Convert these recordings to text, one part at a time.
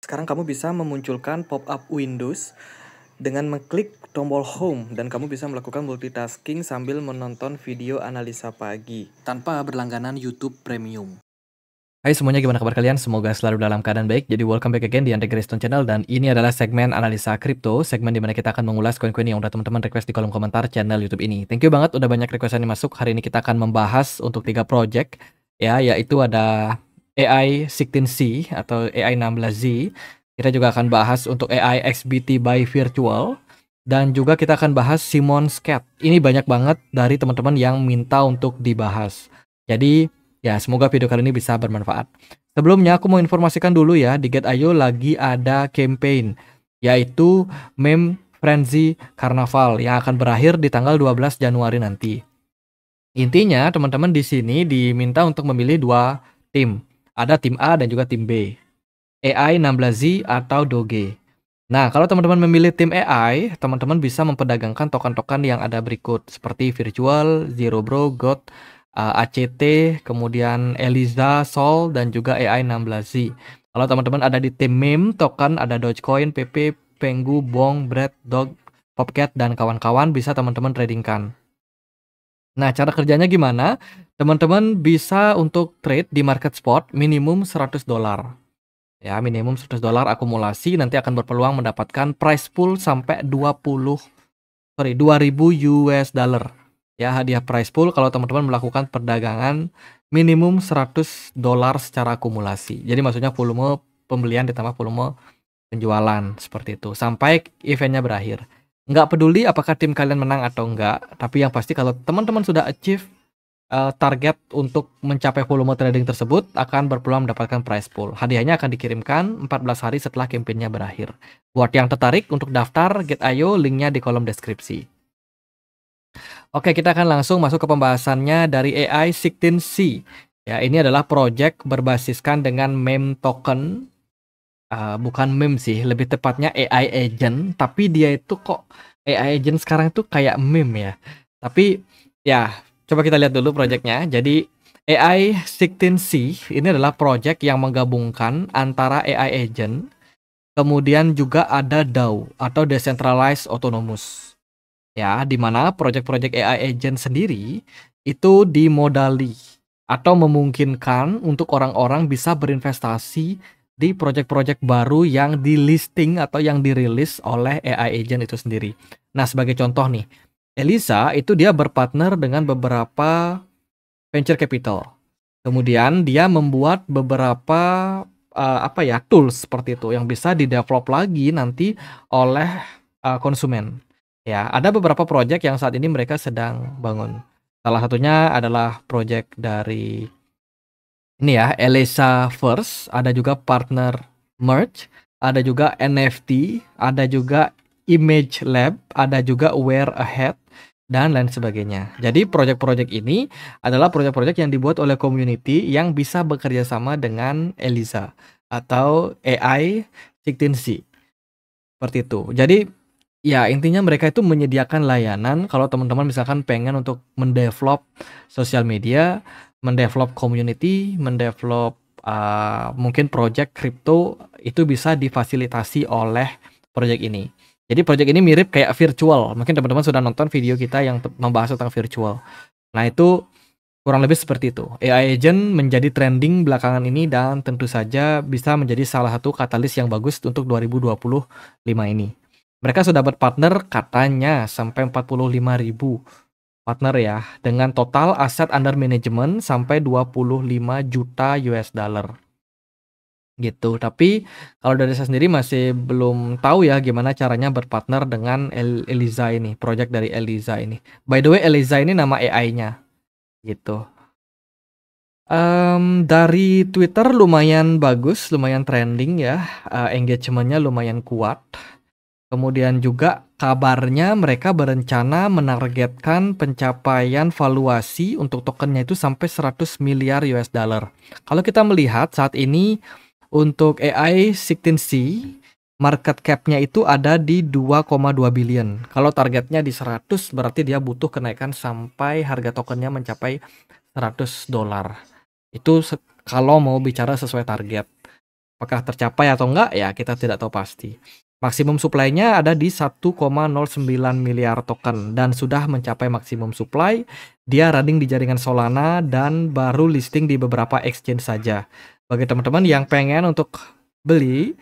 Sekarang kamu bisa memunculkan pop-up Windows dengan mengklik tombol Home dan kamu bisa melakukan multitasking sambil menonton video analisa pagi tanpa berlangganan YouTube Premium. Hai semuanya, gimana kabar kalian? Semoga selalu dalam keadaan baik. Jadi welcome back again di Andre Grayston Channel, dan ini adalah segmen analisa kripto, segmen dimana kita akan mengulas koin-koin yang udah teman-teman request di kolom komentar channel YouTube ini. Thank you banget udah banyak requestan yang masuk. Hari ini kita akan membahas untuk 3 project ya, yaitu ada AI 16C atau AI 16Z. Kita juga akan bahas untuk AI XBT by Virtual, dan juga kita akan bahas Simon's Cat. Ini banyak banget dari teman-teman yang minta untuk dibahas. Jadi ya, semoga video kali ini bisa bermanfaat. Sebelumnya aku mau informasikan dulu ya, di Get.io lagi ada campaign, yaitu Meme Frenzy Carnaval yang akan berakhir di tanggal 12 Januari nanti. Intinya teman-teman di sini diminta untuk memilih 2 tim. Ada tim A dan juga tim B. AI 16Z atau Doge. Nah, kalau teman-teman memilih tim AI, teman-teman bisa memperdagangkan token-token yang ada berikut, seperti Virtual, Zero Bro, God, ACT, kemudian Eliza, Sol, dan juga AI 16Z. Kalau teman-teman ada di tim meme token, ada Dogecoin, PP, Pengu, Bong, Bread, Dog, Popcat, dan kawan-kawan bisa teman-teman tradingkan. Nah, cara kerjanya gimana? Teman-teman bisa untuk trade di market spot minimum $100. Ya, minimum $100 akumulasi, nanti akan berpeluang mendapatkan price pool sampai 2000 US dollar. Ya, hadiah price pool kalau teman-teman melakukan perdagangan minimum $100 secara akumulasi. Jadi maksudnya volume pembelian ditambah volume penjualan, seperti itu sampai eventnya berakhir. Nggak peduli apakah tim kalian menang atau enggak, tapi yang pasti kalau teman-teman sudah achieve target untuk mencapai volume trading tersebut, akan berpeluang mendapatkan prize pool. Hadiahnya akan dikirimkan 14 hari setelah kampanyenya berakhir. Buat yang tertarik untuk daftar Get.io, linknya di kolom deskripsi. Oke, kita akan langsung masuk ke pembahasannya dari AI 16C. Ya, ini adalah project berbasiskan dengan meme token. Bukan meme sih, lebih tepatnya AI agent, tapi dia itu kok AI agent sekarang tuh kayak meme ya. Tapi ya, coba kita lihat dulu projectnya. Jadi AI 16C ini adalah project yang menggabungkan antara AI agent, kemudian juga ada DAO atau Decentralized Autonomous. Ya, di mana project-project AI agent sendiri itu dimodali atau memungkinkan untuk orang-orang bisa berinvestasi di project-project baru yang di listing atau yang dirilis oleh AI agent itu sendiri. Nah, sebagai contoh nih, Eliza itu dia berpartner dengan beberapa venture capital. Kemudian dia membuat beberapa tools seperti itu yang bisa di-develop lagi nanti oleh konsumen. Ya, ada beberapa project yang saat ini mereka sedang bangun. Salah satunya adalah project dari ini ya, Eliza First, ada juga partner merge, ada juga NFT, ada juga Image Lab, ada juga Wear Ahead, dan lain sebagainya. Jadi project-project ini adalah project-project yang dibuat oleh community yang bisa bekerja sama dengan Eliza atau AI 16C. Seperti itu. Jadi ya, intinya mereka itu menyediakan layanan kalau teman-teman misalkan pengen untuk mendevelop sosial media, mendevelop community, mendevelop mungkin project crypto, itu bisa difasilitasi oleh project ini. Jadi project ini mirip kayak virtual. Mungkin teman-teman sudah nonton video kita yang membahas tentang virtual. Nah, itu kurang lebih seperti itu. AI agent menjadi trending belakangan ini dan tentu saja bisa menjadi salah satu katalis yang bagus untuk 2025 ini. Mereka sudah berpartner katanya sampai 45.000 partner ya, dengan total aset under management sampai 25 juta US dollar. Gitu. Tapi kalau dari saya sendiri masih belum tahu ya gimana caranya berpartner dengan Eliza ini, project dari Eliza ini. By the way, Eliza ini nama AI-nya. Gitu. Dari Twitter lumayan bagus, lumayan trending ya, engagement-nya lumayan kuat. Kemudian juga kabarnya mereka berencana menargetkan pencapaian valuasi untuk tokennya itu sampai 100 miliar US dollar. Kalau kita melihat saat ini untuk AI 16C, market cap-nya itu ada di 2,2 billion. Kalau targetnya di 100, berarti dia butuh kenaikan sampai harga tokennya mencapai $100. Itu kalau mau bicara sesuai target. Apakah tercapai atau enggak ya kita tidak tahu pasti. Maksimum supply-nya ada di 1,09 miliar token dan sudah mencapai maksimum supply. Dia running di jaringan Solana dan baru listing di beberapa exchange saja. Bagi teman-teman yang pengen untuk beli,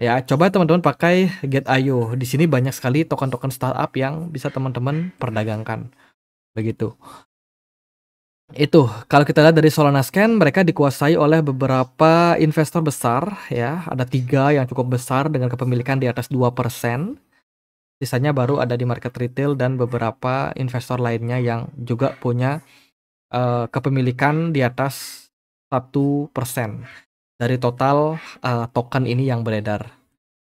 ya coba teman-teman pakai Get.io. Di sini banyak sekali token-token startup yang bisa teman-teman perdagangkan. Begitu. Itu kalau kita lihat dari Solana Scan, mereka dikuasai oleh beberapa investor besar ya. Ada 3 yang cukup besar dengan kepemilikan di atas 2%. Sisanya baru ada di market retail dan beberapa investor lainnya yang juga punya kepemilikan di atas 1% dari total token ini yang beredar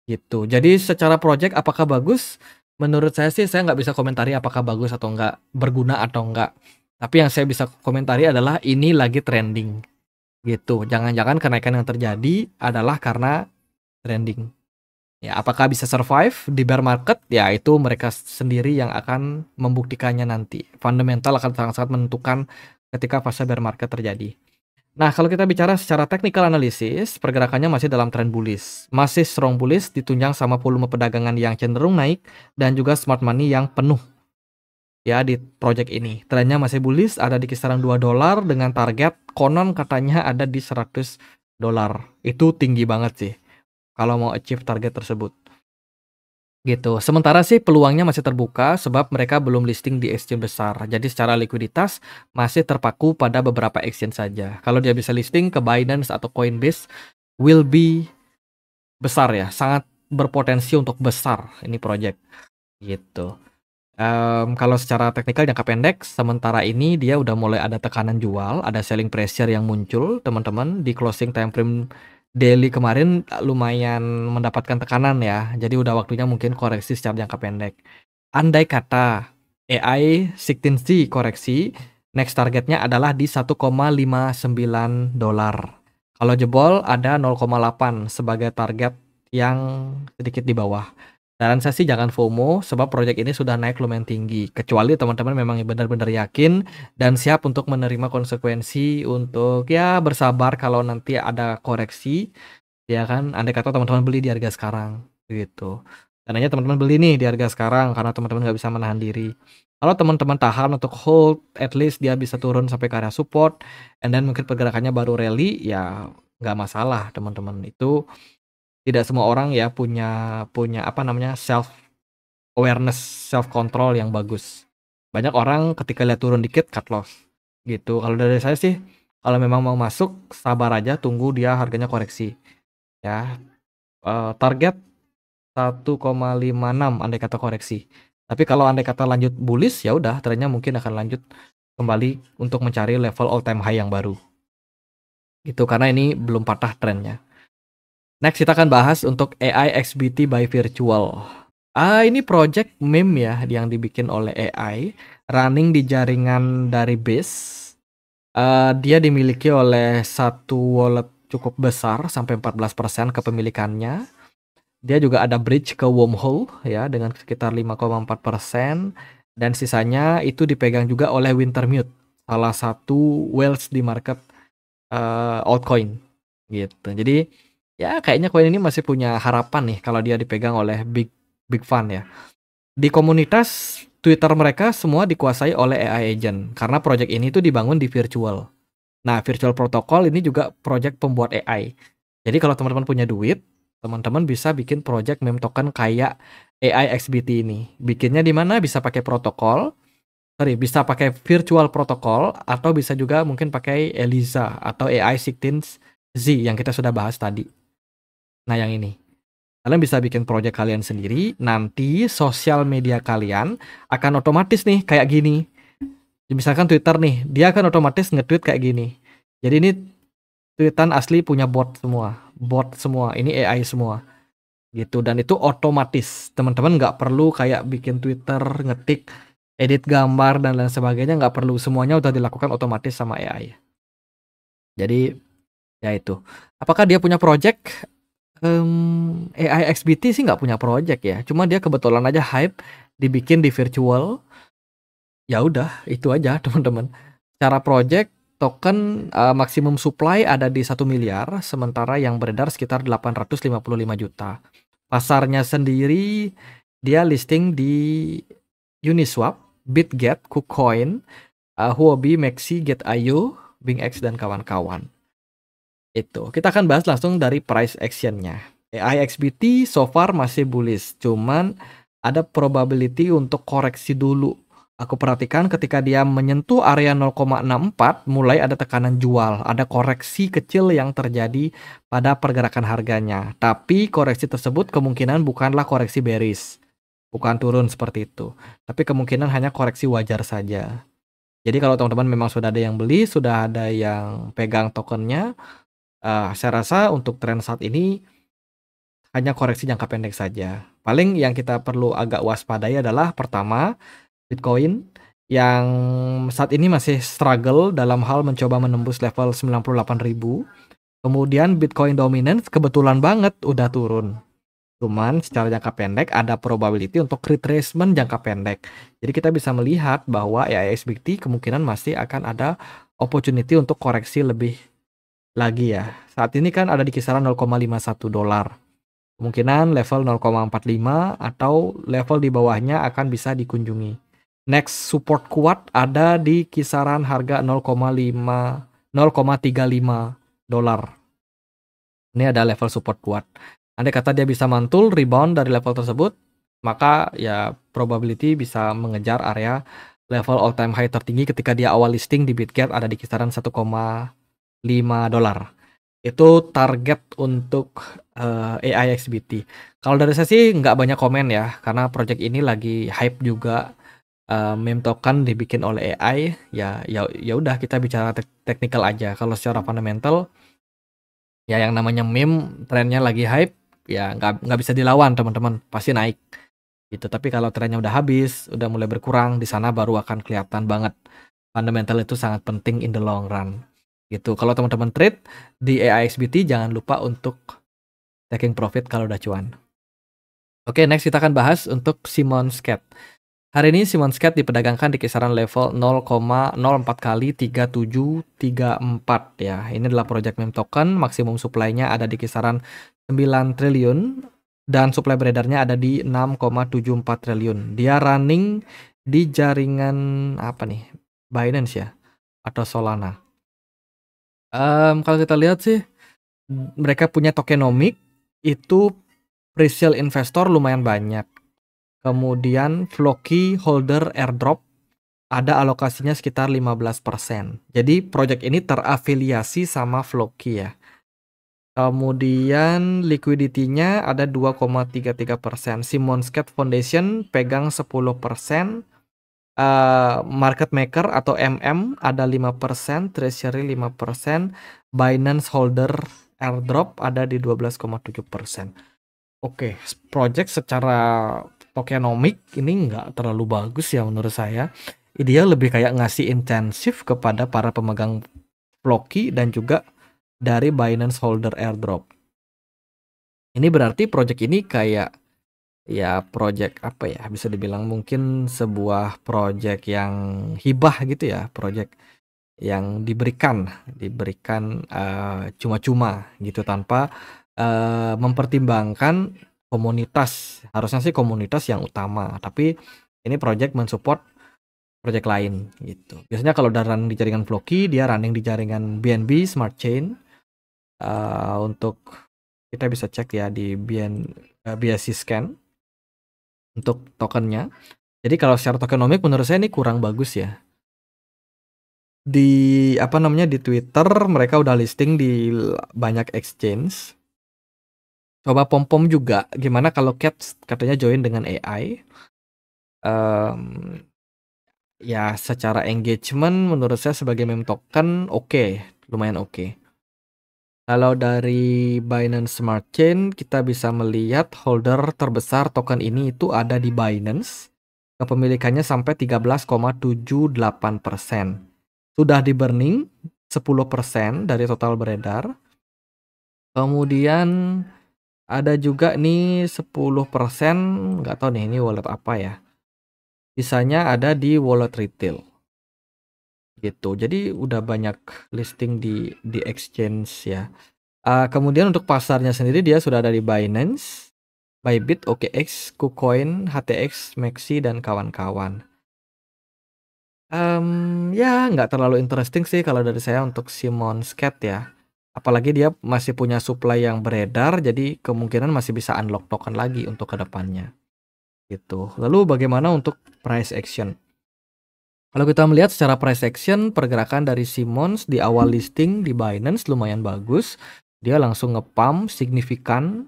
gitu. Jadi secara project apakah bagus? Menurut saya sih saya nggak bisa komentari apakah bagus atau enggak, berguna atau enggak. Tapi yang saya bisa komentari adalah ini lagi trending gitu. Jangan-jangan kenaikan yang terjadi adalah karena trending. Ya, apakah bisa survive di bear market? Ya, itu mereka sendiri yang akan membuktikannya nanti. Fundamental akan sangat-sangat menentukan ketika fase bear market terjadi. Nah, kalau kita bicara secara technical analysis, pergerakannya masih dalam tren bullish. Masih strong bullish ditunjang sama volume perdagangan yang cenderung naik dan juga smart money yang penuh. Ya, di project ini trennya masih bullish, ada di kisaran $2 dengan target konon katanya ada di $100. Itu tinggi banget sih kalau mau achieve target tersebut gitu. Sementara sih peluangnya masih terbuka sebab mereka belum listing di exchange besar. Jadi secara likuiditas masih terpaku pada beberapa exchange saja. Kalau dia bisa listing ke Binance atau Coinbase will be besar ya, sangat berpotensi untuk besar ini project gitu. Kalau secara teknikal jangka pendek, sementara ini dia udah mulai ada tekanan jual, ada selling pressure yang muncul, teman-teman. Di closing time frame daily kemarin lumayan mendapatkan tekanan ya. Jadi udah waktunya mungkin koreksi secara jangka pendek. Andai kata AI 16C koreksi, next targetnya adalah di $1,59. Kalau jebol ada 0,8 sebagai target yang sedikit di bawah. Saran saya sih jangan FOMO sebab proyek ini sudah naik lumayan tinggi. Kecuali teman-teman memang benar-benar yakin dan siap untuk menerima konsekuensi untuk ya bersabar kalau nanti ada koreksi. Ya kan, andai kata teman-teman beli di harga sekarang gitu. Tandanya teman-teman beli nih di harga sekarang karena teman-teman nggak bisa menahan diri. Kalau teman-teman tahan untuk hold, at least dia bisa turun sampai ke area support, and then mungkin pergerakannya baru rally, ya nggak masalah teman-teman. Itu tidak semua orang ya punya apa namanya self awareness, self control yang bagus. Banyak orang ketika lihat turun dikit cut loss gitu. Kalau dari saya sih kalau memang mau masuk sabar aja, tunggu dia harganya koreksi ya. Target 1,56 andai kata koreksi. Tapi kalau andai kata lanjut bullish ya udah trennya mungkin akan lanjut kembali untuk mencari level all time high yang baru. Gitu karena ini belum patah trennya. Next kita akan bahas untuk AI XBT by Virtual. Ini project meme ya yang dibikin oleh AI, running di jaringan dari Base. Dia dimiliki oleh satu wallet cukup besar sampai 14% kepemilikannya. Dia juga ada bridge ke Wormhole ya dengan sekitar 5,4% dan sisanya itu dipegang juga oleh Wintermute, salah satu whales di market altcoin gitu. Jadi ya kayaknya koin ini masih punya harapan nih kalau dia dipegang oleh big fund ya. Di komunitas Twitter mereka semua dikuasai oleh AI agent karena project ini tuh dibangun di virtual. Nah, virtual protocol ini juga project pembuat AI. Jadi kalau teman-teman punya duit, teman-teman bisa bikin project meme token kayak AI XBT ini. Bikinnya di mana? Bisa pakai protokol, bisa pakai virtual protocol atau bisa juga mungkin pakai ELIZA atau AI 16Z yang kita sudah bahas tadi. Nah, yang ini. Kalian bisa bikin project kalian sendiri, nanti sosial media kalian akan otomatis nih kayak gini. Misalkan Twitter nih, dia akan otomatis nge-tweet kayak gini. Jadi ini tweetan asli punya bot semua. Ini AI semua. Gitu, dan itu otomatis. Teman-teman nggak perlu kayak bikin Twitter, ngetik, edit gambar dan lain sebagainya, nggak perlu. Semuanya udah dilakukan otomatis sama AI. Jadi ya itu. Apakah dia punya project? AI XBT sih nggak punya project ya, cuma dia kebetulan aja hype dibikin di virtual. Ya udah itu aja teman-teman. Cara project token maksimum supply ada di 1 miliar, sementara yang beredar sekitar 855 juta. Pasarnya sendiri dia listing di Uniswap, Bitget, KuCoin, Huobi, Maxi, Get.io, BingX dan kawan-kawan. Itu. Kita akan bahas langsung dari price action-nya. AIXBT so far masih bullish, cuman ada probability untuk koreksi dulu. Aku perhatikan ketika dia menyentuh area 0,64 mulai ada tekanan jual, ada koreksi kecil yang terjadi pada pergerakan harganya. Tapi koreksi tersebut kemungkinan bukanlah koreksi bearish, bukan turun seperti itu. Tapi kemungkinan hanya koreksi wajar saja. Jadi kalau teman-teman memang sudah ada yang beli, sudah ada yang pegang tokennya, saya rasa untuk tren saat ini hanya koreksi jangka pendek saja. Paling yang kita perlu agak waspadai adalah pertama, Bitcoin yang saat ini masih struggle dalam hal mencoba menembus level 98.000. Kemudian Bitcoin dominance kebetulan banget udah turun. Cuman secara jangka pendek ada probability untuk retracement jangka pendek. Jadi kita bisa melihat bahwa AIXBT kemungkinan masih akan ada opportunity untuk koreksi lebih lagi ya. Saat ini kan ada di kisaran 0,51 dolar. Kemungkinan level 0,45 atau level di bawahnya akan bisa dikunjungi. Next support kuat ada di kisaran harga 0,35 dolar. Ini ada level support kuat. Andai kata dia bisa mantul rebound dari level tersebut, maka ya probability bisa mengejar area level all time high tertinggi ketika dia awal listing di Bitget ada di kisaran 1,5 dolar. Itu target untuk AIXBT. Kalau dari saya sih nggak banyak komen ya, karena project ini lagi hype juga. Meme token dibikin oleh AI, ya udah kita bicara technical aja. Kalau secara fundamental, ya yang namanya meme trennya lagi hype, ya nggak bisa dilawan teman-teman, pasti naik gitu. Tapi kalau trennya udah habis, udah mulai berkurang, di sana baru akan kelihatan banget fundamental itu sangat penting in the long run gitu. Kalau teman-teman trade di AIXBT jangan lupa untuk taking profit kalau udah cuan. Oke, next kita akan bahas untuk Simmons Cat. Hari ini Simmons Cat diperdagangkan di kisaran level 0,04 kali 3734 ya. Ini adalah project meme token, maksimum supply-nya ada di kisaran 9 triliun dan supply beredarnya ada di 6,74 triliun. Dia running di jaringan apa nih? Binance ya atau Solana. Kalau kita lihat sih mereka punya tokenomic itu pre-sale investor lumayan banyak. Kemudian Floki holder airdrop ada alokasinya sekitar 15%. Jadi project ini terafiliasi sama Floki ya. Kemudian liquidity-nya ada 2,33%. Simmons Cat Foundation pegang 10%. Market maker atau MM ada 5%, treasury 5%, Binance holder airdrop ada di 12,7%. Oke, project secara tokenomic ini nggak terlalu bagus ya menurut saya. Dia lebih kayak ngasih intensif kepada para pemegang Floki dan juga dari Binance holder airdrop. Ini berarti project ini kayak ya project apa ya, bisa dibilang mungkin sebuah project yang hibah gitu ya, project yang diberikan cuma-cuma gitu tanpa mempertimbangkan komunitas. Harusnya sih komunitas yang utama, tapi ini project mensupport project lain gitu. Biasanya kalau udah running di jaringan Floki, dia running di jaringan BNB Smart Chain. Untuk kita bisa cek ya di BSC Scan untuk tokennya. Jadi kalau secara tokenomik menurut saya ini kurang bagus ya. Di apa namanya di Twitter mereka udah listing di banyak exchange. Coba pom-pom juga gimana kalau Cats katanya join dengan AI. Ya secara engagement menurut saya sebagai meme token oke, lumayan oke. Kalau dari Binance Smart Chain kita bisa melihat holder terbesar token ini itu ada di Binance. Kepemilikannya sampai 13,78%. Sudah di burning 10% dari total beredar. Kemudian ada juga nih 10%, nggak tahu nih ini wallet apa ya. Sisanya ada di wallet retail. gitu. Jadi udah banyak listing di exchange ya. Kemudian untuk pasarnya sendiri dia sudah ada di Binance, Bybit, OKX, KuCoin, HTX, Maxi, dan kawan-kawan. Ya nggak terlalu interesting sih kalau dari saya untuk Simonscat ya. Apalagi dia masih punya supply yang beredar, jadi kemungkinan masih bisa unlock token lagi untuk kedepannya. Gitu. Lalu bagaimana untuk price action? Kalau kita melihat secara price action, pergerakan dari Simons di awal listing di Binance lumayan bagus. Dia langsung nge-pump signifikan.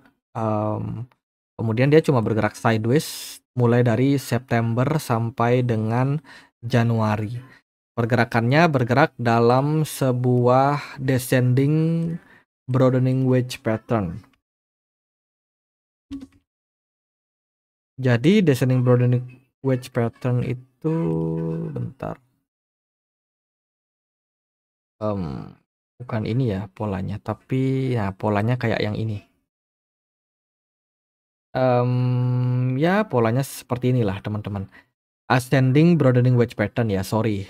Kemudian dia cuma bergerak sideways mulai dari September sampai dengan Januari. Pergerakannya bergerak dalam sebuah descending broadening wedge pattern. Jadi descending broadening wedge pattern itu bentar. Bukan ini ya polanya, tapi ya polanya kayak yang ini. Ya polanya seperti inilah teman-teman. Ascending broadening wedge pattern ya, sorry.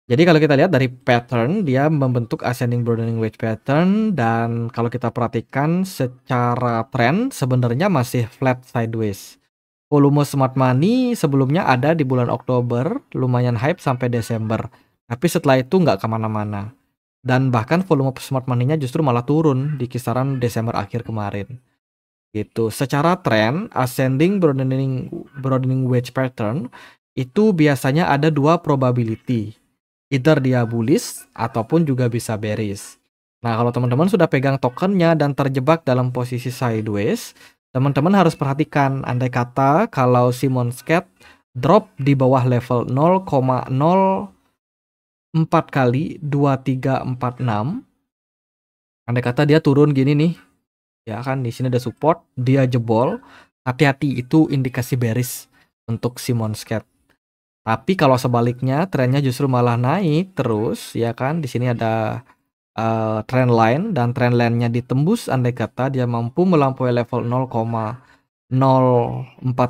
Jadi kalau kita lihat dari pattern, dia membentuk ascending broadening wedge pattern, dan kalau kita perhatikan secara tren sebenarnya masih flat sideways. Volume smart money sebelumnya ada di bulan Oktober, lumayan hype sampai Desember. Tapi setelah itu nggak kemana-mana. Dan bahkan volume smart money-nya justru malah turun di kisaran Desember akhir kemarin. Gitu. Secara tren, ascending broadening wedge pattern itu biasanya ada dua probability. Either dia bullish ataupun juga bisa bearish. Nah, kalau teman-teman sudah pegang tokennya dan terjebak dalam posisi sideways, teman-teman harus perhatikan andai kata kalau Simonscat drop di bawah level 0,04 kali 2346. Andai kata dia turun gini nih. Ya kan, di sini ada support, dia jebol. Hati-hati, itu indikasi bearish untuk Simonscat. Tapi kalau sebaliknya trennya justru malah naik terus, ya kan? Di sini ada trend line, dan trend line-nya ditembus andai kata dia mampu melampaui level 0,04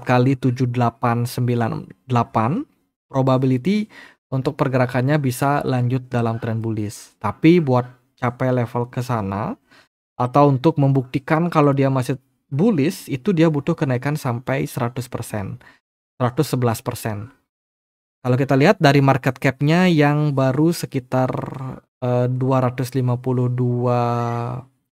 kali 7898, probability untuk pergerakannya bisa lanjut dalam trend bullish. Tapi buat capai level ke sana atau untuk membuktikan kalau dia masih bullish, itu dia butuh kenaikan sampai 100%, 111%. Kalau kita lihat dari market cap-nya yang baru sekitar 252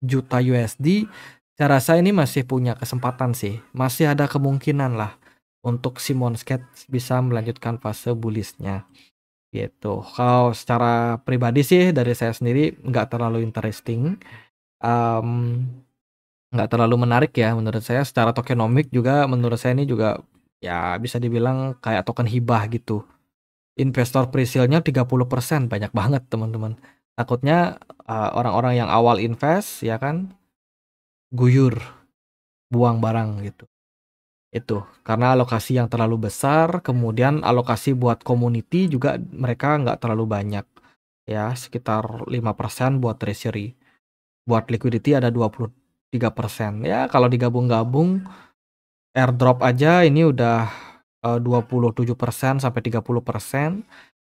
juta USD, saya rasa ini masih punya kesempatan sih. Masih ada kemungkinan lah untuk Simonscat bisa melanjutkan fase bullish-nya. Gitu. Kalau secara pribadi sih dari saya sendiri nggak terlalu interesting. Nggak terlalu menarik ya menurut saya. Secara tokenomik juga menurut saya ini juga ya bisa dibilang kayak token hibah gitu. Investor pre-sale-nya 30%, banyak banget teman-teman. Takutnya orang-orang yang awal invest ya kan guyur, buang barang gitu. Itu karena alokasi yang terlalu besar, kemudian alokasi buat community juga mereka nggak terlalu banyak. Ya, sekitar 5% buat treasury. Buat liquidity ada 23%. Ya, kalau digabung-gabung airdrop aja ini udah 27% sampai 30%.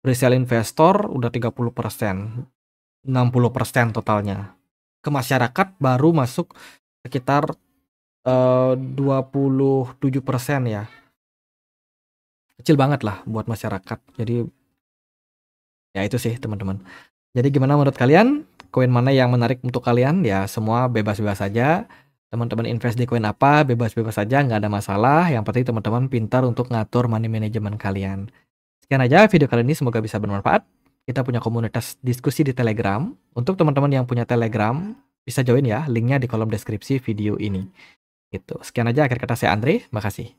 Presale investor udah 30%, 60% totalnya. Ke masyarakat baru masuk sekitar 27% ya. Kecil banget lah buat masyarakat. Jadi ya itu sih teman-teman. Jadi gimana menurut kalian? Koin mana yang menarik untuk kalian? Ya semua bebas-bebas saja. Teman-teman invest di koin apa, bebas-bebas saja, nggak ada masalah. Yang penting teman-teman pintar untuk ngatur money management kalian. Sekian aja video kali ini, semoga bisa bermanfaat. Kita punya komunitas diskusi di Telegram. Untuk teman-teman yang punya Telegram, bisa join ya, linknya di kolom deskripsi video ini. Gitu. Sekian aja akhir kata saya Andre, makasih.